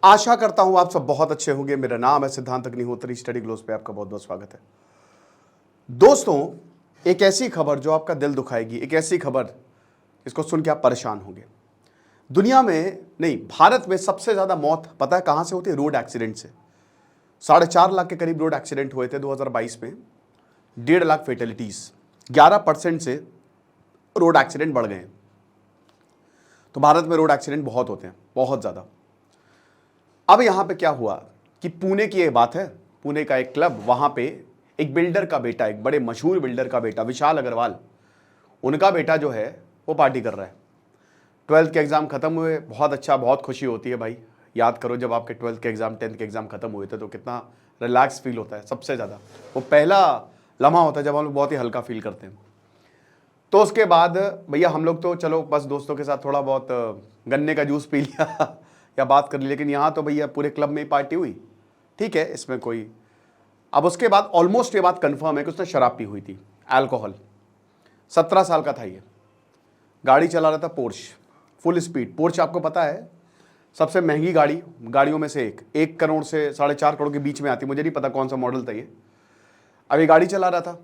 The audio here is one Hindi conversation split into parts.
आशा करता हूं आप सब बहुत अच्छे होंगे। मेरा नाम है सिद्धांत अग्निहोत्री। स्टडी ग्लोस पे आपका बहुत बहुत स्वागत है। दोस्तों, एक ऐसी खबर जो आपका दिल दुखाएगी, एक ऐसी खबर इसको सुन के आप परेशान होंगे। दुनिया में नहीं, भारत में सबसे ज्यादा मौत पता है कहां से होती है? रोड एक्सीडेंट से। 4.5 लाख के करीब रोड एक्सीडेंट हुए थे 2022 में। 1.5 लाख फेटेलिटीज, 11% से रोड एक्सीडेंट बढ़ गए हैं। तो भारत में रोड एक्सीडेंट बहुत होते हैं, बहुत ज्यादा। अब यहां पे क्या हुआ कि पुणे की एक बात है, पुणे का एक क्लब, वहां पे एक बिल्डर का बेटा, एक बड़े मशहूर बिल्डर का बेटा विशाल अग्रवाल, उनका बेटा जो है वो पार्टी कर रहा है। 12th के एग्जाम खत्म हुए, बहुत अच्छा, बहुत खुशी होती है भाई। याद करो जब आपके 12th के एग्जाम, 10th के एग्जाम खत्म हुए थे तो कितना रिलैक्स फील होता है। सबसे ज्यादा वो पहला लम्हा होता है जब हम लोग बहुत ही हल्का फील करते हैं। तो उसके बाद भैया हम लोग तो चलो बस दोस्तों के साथ थोड़ा बहुत गन्ने का जूस पी लिया या बात कर ली, लेकिन यहाँ तो भैया पूरे क्लब में ही पार्टी हुई। ठीक है, इसमें कोई, अब उसके बाद ऑलमोस्ट ये बात कंफर्म है कि उसने शराब पी हुई थी, अल्कोहल। 17 साल का था ये, गाड़ी चला रहा था पोर्श, फुल स्पीड। पोर्श आपको पता है सबसे महंगी गाड़ियों में से 1 करोड़ से 4.5 करोड़ के बीच में आती, मुझे नहीं पता कौन सा मॉडल था ये। अब ये गाड़ी चला रहा था,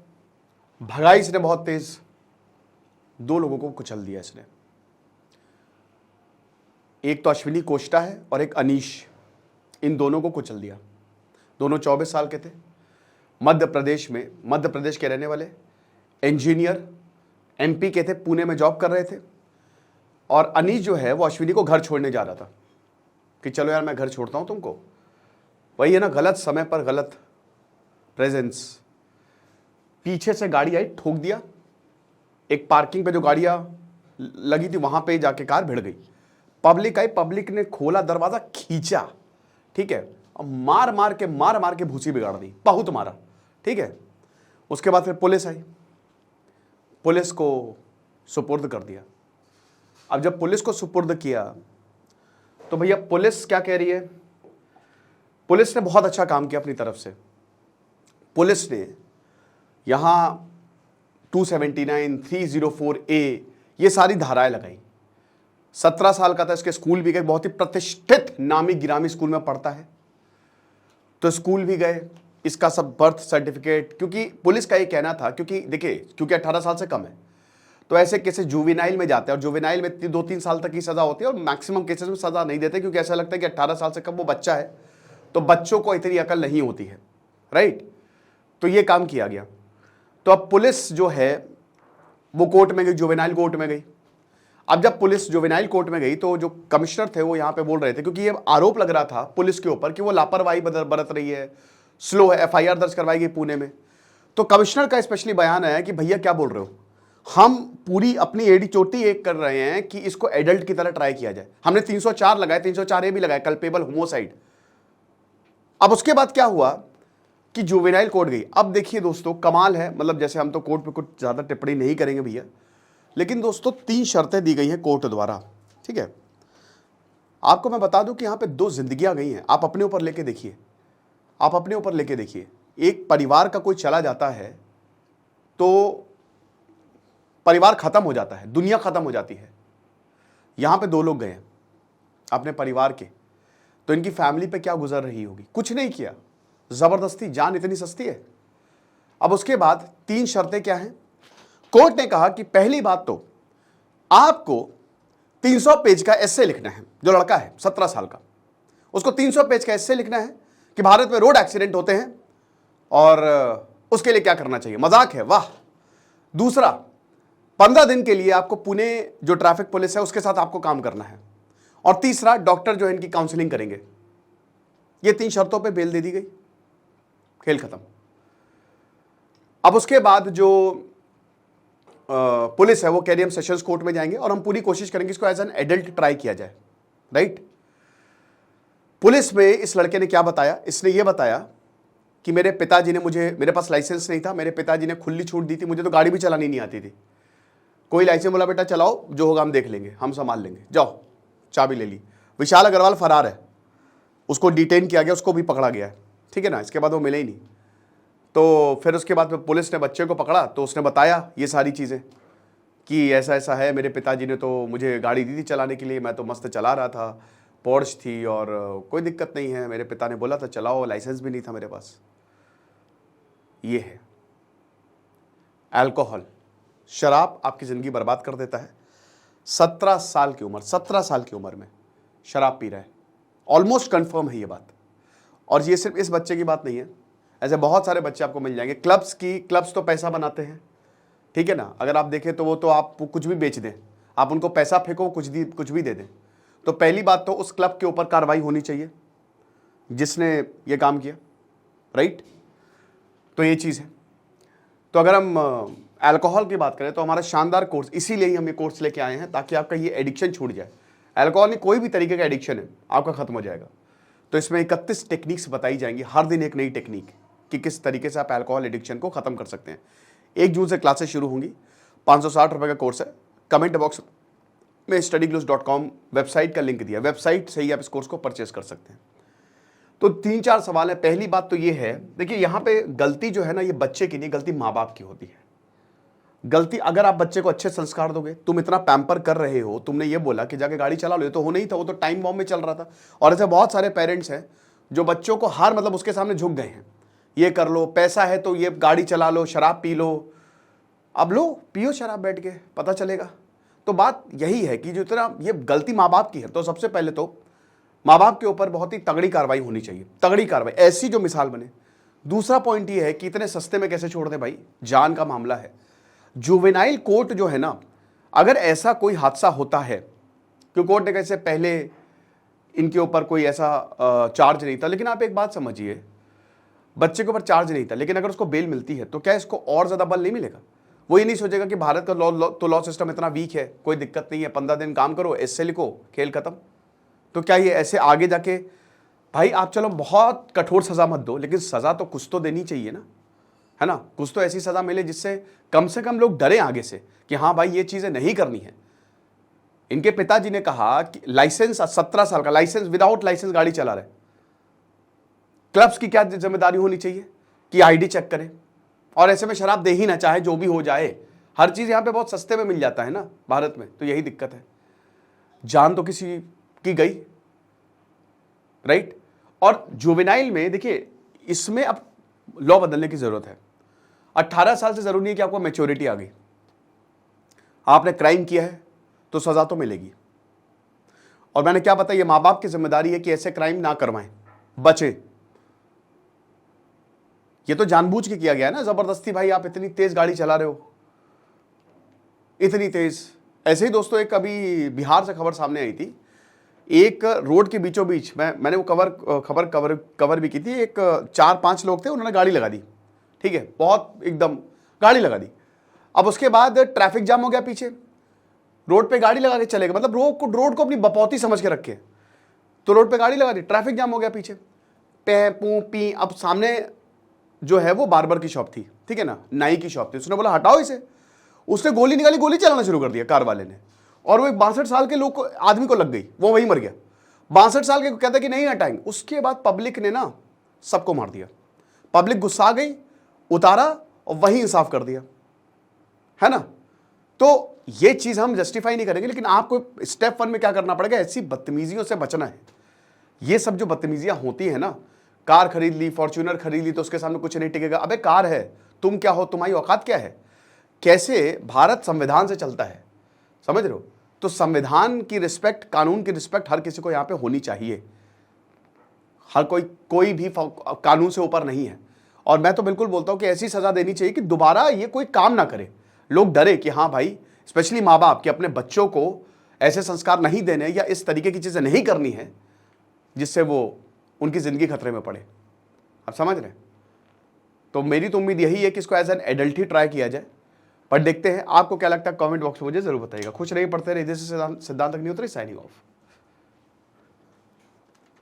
भगाई इसने बहुत तेज, 2 लोगों को कुचल दिया इसने। एक तो अश्विनी कोष्टा है और एक अनीश, इन दोनों को कुचल दिया। दोनों 24 साल के थे, मध्य प्रदेश के रहने वाले, इंजीनियर, एमपी के थे, पुणे में जॉब कर रहे थे। और अनीश जो है वो अश्विनी को घर छोड़ने जा रहा था कि चलो यार मैं घर छोड़ता हूं तुमको। वही है ना, गलत समय पर गलत प्रेजेंस। पीछे से गाड़ी आई, ठोक दिया। एक पार्किंग पे जो गाड़ियां लगी थी वहां पे जाके कार भिड़ गई। पब्लिक आई, पब्लिक ने खोला दरवाजा, खींचा, ठीक है, और मार मार के भूसी बिगाड़ दी, बहुत मारा। ठीक है, उसके बाद फिर पुलिस आई, पुलिस को सुपुर्द कर दिया। अब जब पुलिस को सुपुर्द किया तो भैया पुलिस क्या कह रही है? पुलिस ने बहुत अच्छा काम किया अपनी तरफ से। पुलिस ने यहां 279, 304A ये सारी धाराएं लगाई। 17 साल का था, इसके स्कूल भी गए, बहुत ही प्रतिष्ठित नामी गिरामी स्कूल में पढ़ता है, तो स्कूल भी गए। इसका सब बर्थ सर्टिफिकेट, क्योंकि पुलिस का ये कहना था, क्योंकि देखिए क्योंकि 18 साल से कम है तो ऐसे केसेस जुवेनाइल में जाते हैं, और जुवेनाइल में 2-3 साल तक की सजा होती है, और मैक्सिमम केसेस में सजा नहीं देते, क्योंकि ऐसा लगता है कि 18 साल से कम वो बच्चा है, तो बच्चों को इतनी अकल नहीं होती है, राइट। तो ये काम किया गया। तो अब पुलिस जो है वो कोर्ट में गई, जुवेनाइल कोर्ट में गई। अब जब पुलिस जुवेनाइल कोर्ट में गई तो जो कमिश्नर थे वो यहां पे बोल रहे थे, क्योंकि ये आरोप लग रहा था पुलिस के ऊपर कि वो लापरवाही बरत रही है, स्लो है। एफआईआर दर्ज करवाई गई पुणे में। तो कमिश्नर का स्पेशली बयान आया कि भैया क्या बोल रहे हो, हम पूरी अपनी एड़ी चोटी एक कर रहे हैं कि इसको एडल्ट की तरह ट्राई किया जाए। हमने 304 लगाए, 304A भी लगाए, कल्पेबल होमोसाइड। अब उसके बाद क्या हुआ कि जुवेनाइल कोर्ट गई। अब देखिए दोस्तों, कमाल है, मतलब जैसे हम तो कोर्ट पे कुछ ज्यादा टिप्पणी नहीं करेंगे भैया, लेकिन दोस्तों 3 शर्तें दी गई हैं कोर्ट द्वारा। ठीक है, आपको मैं बता दूं कि यहां पे 2 जिंदगियां गई हैं। आप अपने ऊपर लेके देखिए, आप अपने ऊपर लेके देखिए। एक परिवार का कोई चला जाता है तो परिवार खत्म हो जाता है, दुनिया खत्म हो जाती है। यहां पे 2 लोग गए हैं अपने परिवार के, तो इनकी फैमिली पे क्या गुजर रही होगी? कुछ नहीं किया, जबरदस्ती, जान इतनी सस्ती है। अब उसके बाद 3 शर्तें क्या हैं? कोर्ट ने कहा कि पहली बात तो आपको 300 पेज का एस्से लिखना है। जो लड़का है 17 साल का, उसको 300 पेज का एस्से लिखना है कि भारत में रोड एक्सीडेंट होते हैं और उसके लिए क्या करना चाहिए। मजाक है, वाह। दूसरा, 15 दिन के लिए आपको पुणे जो ट्रैफिक पुलिस है उसके साथ आपको काम करना है। और तीसरा, डॉक्टर जो है इनकी काउंसलिंग करेंगे। ये 3 शर्तों पे बेल दे दी गई, खेल खत्म। अब उसके बाद जो पुलिस है वो कह रही है हम सेशंस कोर्ट में जाएंगे और हम पूरी कोशिश करेंगे इसको एज एन एडल्ट ट्राई किया जाए, राइट। पुलिस में इस लड़के ने क्या बताया? इसने ये बताया कि मेरे पिताजी ने मेरे पास लाइसेंस नहीं था, मेरे पिताजी ने खुली छूट दी थी, मुझे तो गाड़ी भी चलानी नहीं आती थी। कोई लाइसेंस बोला बेटा चलाओ, जो होगा हम देख लेंगे, हम संभाल लेंगे, जाओ, चाबी ले ली। विशाल अग्रवाल फरार है, उसको डिटेन किया गया, उसको भी पकड़ा गया है, ठीक है ना। इसके बाद वो मिले ही नहीं। तो फिर उसके बाद पुलिस ने बच्चे को पकड़ा तो उसने बताया ये सारी चीज़ें कि ऐसा ऐसा है, मेरे पिताजी ने तो मुझे गाड़ी दी थी चलाने के लिए, मैं तो मस्त चला रहा था, पोर्श थी और कोई दिक्कत नहीं है, मेरे पिता ने बोला था चलाओ, लाइसेंस भी नहीं था मेरे पास। ये है अल्कोहल, शराब आपकी ज़िंदगी बर्बाद कर देता है। 17 साल की उम्र, 17 साल की उम्र में शराब पी रहा है, ऑलमोस्ट कंफर्म है ये बात। और ये सिर्फ इस बच्चे की बात नहीं है, ऐसे बहुत सारे बच्चे आपको मिल जाएंगे। क्लब्स तो पैसा बनाते हैं, ठीक है ना। अगर आप देखें तो वो तो आप कुछ भी बेच दें, आप उनको पैसा फेंको, कुछ भी दे दें। तो पहली बात तो उस क्लब के ऊपर कार्रवाई होनी चाहिए जिसने ये काम किया, राइट। तो ये चीज़ है। तो अगर हम अल्कोहल की बात करें तो हमारा शानदार कोर्स, इसीलिए ही हम ये कोर्स लेके आए हैं ताकि आपका ये एडिक्शन छूट जाए। अल्कोहल नहीं, कोई भी तरीके का एडिक्शन है आपका खत्म हो जाएगा। तो इसमें 31 टेक्निक्स बताई जाएंगी, हर दिन एक नई टेक्निक कि किस तरीके से आप अल्कोहल एडिक्शन को खत्म कर सकते हैं। 1 जून से क्लासेस शुरू होंगी। 560 रुपये का कोर्स है। कमेंट बॉक्स में studyglues.com वेबसाइट का लिंक दिया, वेबसाइट से ही आप इस कोर्स को परचेस कर सकते हैं। तो 3-4 सवाल है। पहली बात तो ये है, देखिए यहाँ पे गलती जो है ना, ये बच्चे की नहीं, गलती माँ बाप की होती है। गलती, अगर आप बच्चे को अच्छे संस्कार दोगे, तुम इतना पैम्पर कर रहे हो, तुमने ये बोला कि जाके गाड़ी चला लो, ये तो हो नहीं था, वो तो टाइम बॉम्ब में चल रहा था। और ऐसे बहुत सारे पेरेंट्स हैं जो बच्चों को हर मतलब उसके सामने झुक गए हैं, ये कर लो, पैसा है तो ये गाड़ी चला लो, शराब पी लो। अब लो पियो शराब बैठ के, पता चलेगा। तो बात यही है कि जो इतना ये गलती माँ बाप की है, तो सबसे पहले तो माँ बाप के ऊपर बहुत ही तगड़ी कार्रवाई होनी चाहिए, तगड़ी कार्रवाई, ऐसी जो मिसाल बने। दूसरा पॉइंट ये है कि इतने सस्ते में कैसे छोड़ दे भाई, जान का मामला है। जुवेनाइल कोर्ट जो है ना, अगर ऐसा कोई हादसा होता है, क्योंकि कोर्ट ने कैसे पहले इनके ऊपर कोई ऐसा चार्ज नहीं था, लेकिन आप एक बात समझिए, बच्चे के ऊपर चार्ज नहीं था, लेकिन अगर उसको बेल मिलती है तो क्या इसको और ज़्यादा बल नहीं मिलेगा? वो ये नहीं सोचेगा कि भारत का लॉ सिस्टम इतना वीक है, कोई दिक्कत नहीं है, 15 दिन काम करो, एसए लिखो, खेल खत्म। तो क्या ये ऐसे आगे जाके, भाई आप चलो बहुत कठोर सज़ा मत दो, लेकिन सज़ा तो कुछ तो देनी चाहिए ना, है ना। कुछ तो ऐसी सज़ा मिले जिससे कम से कम लोग डरें आगे से कि हाँ भाई ये चीज़ें नहीं करनी है। इनके पिताजी ने कहा कि लाइसेंस, 17 साल का लाइसेंस, विदाउट लाइसेंस गाड़ी चला रहे। क्लब्स की क्या जिम्मेदारी होनी चाहिए कि आईडी चेक करें, और ऐसे में शराब दे ही ना, चाहे जो भी हो जाए। हर चीज़ यहाँ पे बहुत सस्ते में मिल जाता है ना भारत में, तो यही दिक्कत है। जान तो किसी की गई, राइट। और जुवेनाइल में देखिए, इसमें अब लॉ बदलने की जरूरत है। 18 साल से जरूरी नहीं है कि आपको मैच्योरिटी आ गई, आपने क्राइम किया है तो सजा तो मिलेगी। और मैंने क्या बताया, ये माँ बाप की जिम्मेदारी है कि ऐसे क्राइम ना करवाएं, बचे। ये तो जानबूझ के किया गया है ना, जबरदस्ती। भाई आप इतनी तेज गाड़ी चला रहे हो, इतनी तेज। ऐसे ही दोस्तों, एक अभी बिहार से खबर सामने आई थी, एक रोड के बीचों बीच, मैंने वो कवर भी की थी। एक 4-5 लोग थे, उन्होंने गाड़ी लगा दी, ठीक है, बहुत एकदम गाड़ी लगा दी। अब उसके बाद ट्रैफिक जाम हो गया पीछे, रोड पे गाड़ी लगा के चले गए, मतलब रोड को अपनी बपौती समझ के रखे। तो रोड पे गाड़ी लगा दी, ट्रैफिक जाम हो गया पीछे, पे पू पी। अब सामने जो है वो बार्बर की शॉप थी, ठीक है ना, नाई की शॉप थी। उसने बोला हटाओ इसे, उसने गोली निकाली, गोली चलाना शुरू कर दिया कार वाले ने, और वो एक 62 साल के लोग आदमी को लग गई, वो वहीं मर गया। 62 साल के कहता कि नहीं हटाएंगे। उसके बाद पब्लिक ने ना सबको मार दिया, पब्लिक गुस्सा गई, उतारा और वहीं इंसाफ कर दिया, है ना। तो ये चीज हम जस्टिफाई नहीं करेंगे, लेकिन आपको स्टेप 1 में क्या करना पड़ेगा, ऐसी बदतमीजियों से बचना है। ये सब जो बदतमीजियां होती है ना, कार खरीद ली, फॉर्च्यूनर खरीद ली, तो उसके सामने कुछ नहीं टिकेगा। अबे कार है, तुम क्या हो, तुम्हारी औकात क्या है। कैसे भारत संविधान से चलता है, समझ रहे हो। तो संविधान की रिस्पेक्ट, कानून की रिस्पेक्ट हर किसी को यहां पे होनी चाहिए। हर कोई भी कानून से ऊपर नहीं है। और मैं तो बिल्कुल बोलता हूं कि ऐसी सजा देनी चाहिए कि दोबारा ये कोई काम ना करे, लोग डरे कि हाँ भाई, स्पेशली माँ बाप, कि अपने बच्चों को ऐसे संस्कार नहीं देने या इस तरीके की चीजें नहीं करनी है जिससे वो उनकी जिंदगी खतरे में पड़े। आप समझ रहे हैं। तो मेरी तो उम्मीद यही है कि इसको एज एन एडल्ट ही ट्राई किया जाए, पर देखते हैं आपको क्या लगता है, कमेंट बॉक्स में मुझे जरूर बताइएगा। खुश रहिए, पढ़ते रहिए। सिद्धांत अग्निहोत्री, साइनिंग ऑफ।